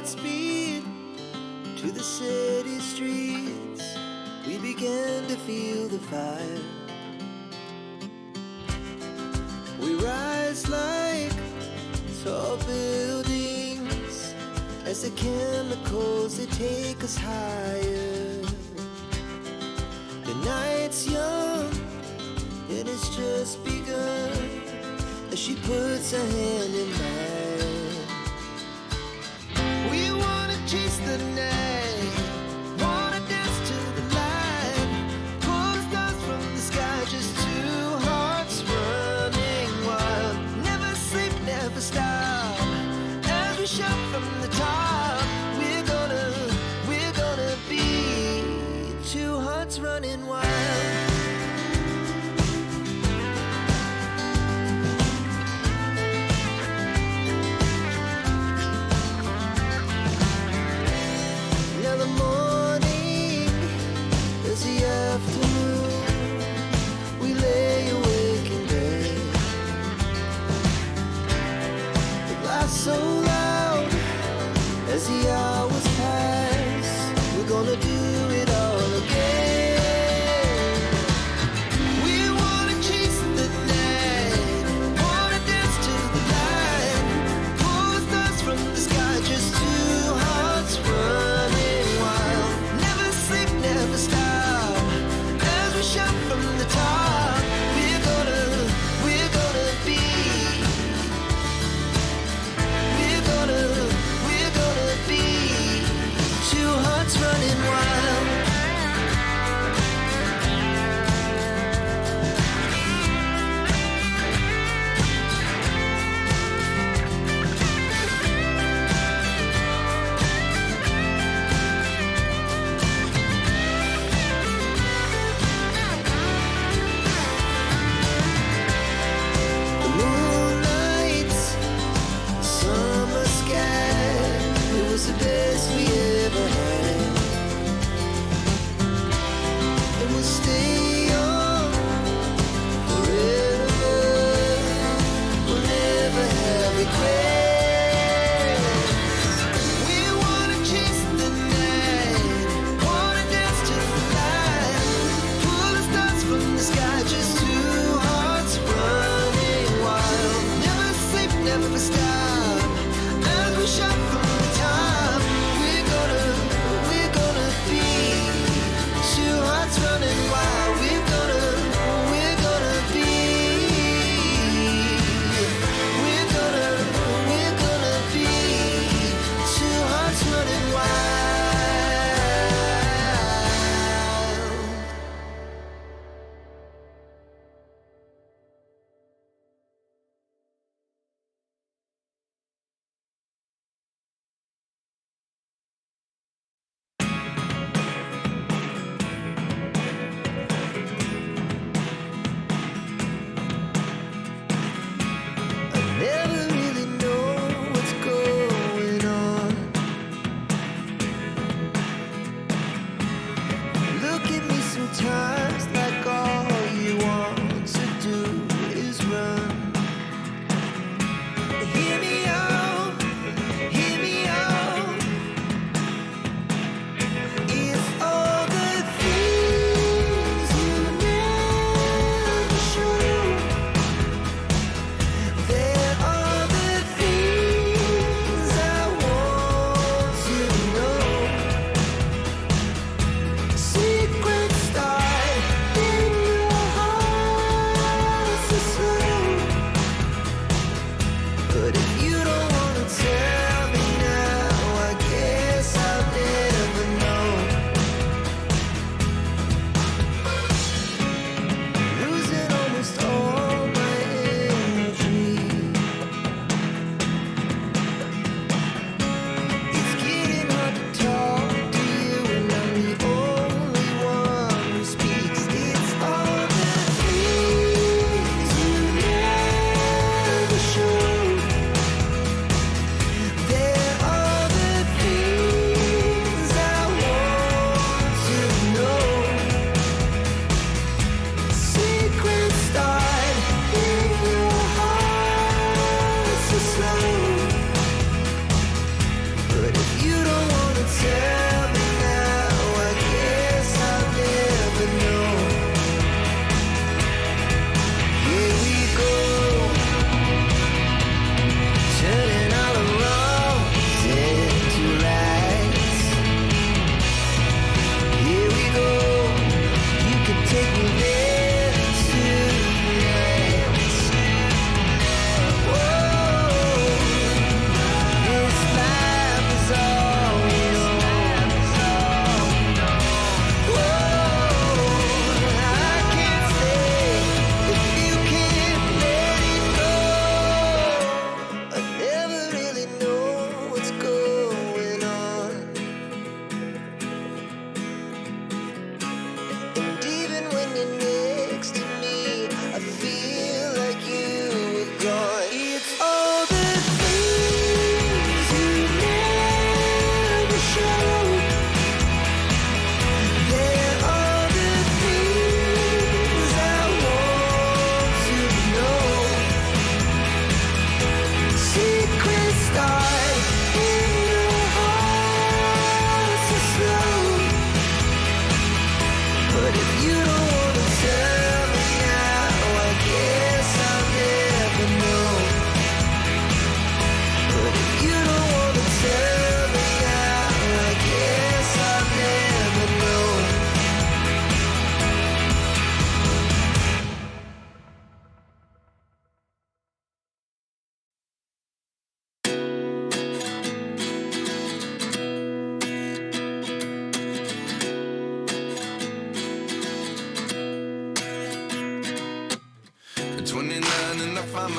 Godspeed to the city streets. We began to feel the fire. We rise like tall buildings as the chemicals, they take us higher. The night's young and it's just begun as she puts her hand in mine. We wanna chase the night, wanna dance to the light, pull the stars from the sky, just two hearts running wild. Never sleep, never stop, as we shout from the top. We're gonna be two hearts running wild. Now the morning is the afternoon. We lay awake in bed. The laugh so loud as the hours pass. We're gonna do it all again. We wanna chase the night, wanna dance to the light, pull the stars from the sky, just two hearts running wild. Never sleep, never stop, as we shout from the top. We're gonna be, we're gonna be two hearts running wild.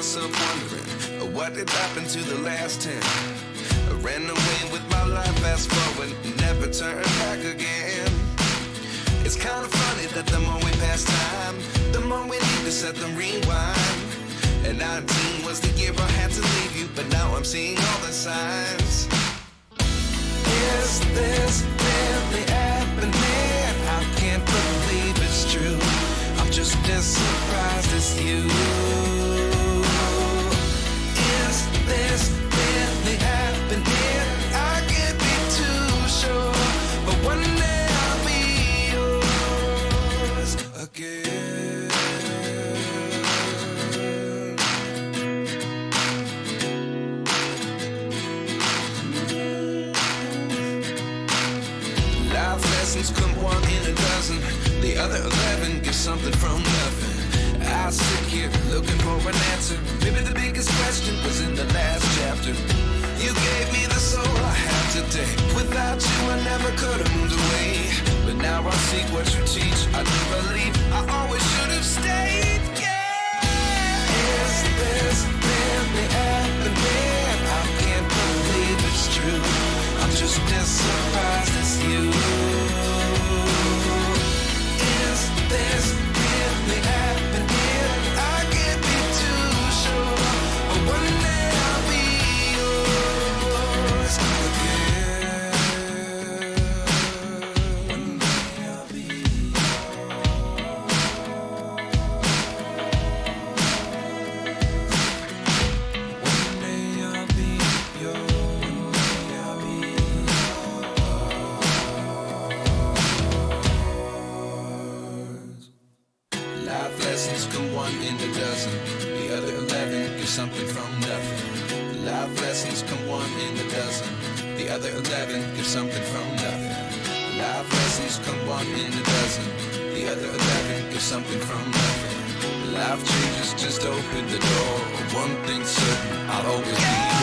myself wondering, what did happen to the last 10? I ran away with my life, fast forward, never turn back again. It's kind of funny that the more we pass time, the more we need to set them rewind. And 19 was the year I had to leave you, but now I'm seeing all the signs. Is this really happening? I can't believe it's true. I'm just as surprised as you. Is this really happening? I can't be too sure, but one day I'll be yours again. Life lessons come one in a dozen. The other 11 get something from nothing. I sit here looking for an answer. Maybe the biggest question was in the last chapter. You gave me the soul I have today. Without you I never could have moved away. But now I see what you teach. I do believe I always should have stayed. Yeah. Is this really happening? I can't believe it's true. I'm just as surprised as you. Is this really happening? I can't be too sure, but one day I'll be yours again. One day I'll be yours. One day I'll be yours. One day I'll be yours. Life lessons come one in a dozen. The other 11 get something from nothing. Life lessons come one in a dozen. The other 11 get something from nothing. Life lessons come one in a dozen. The other 11 get something from nothing. Life changes just open the door. One thing's certain, I'll always be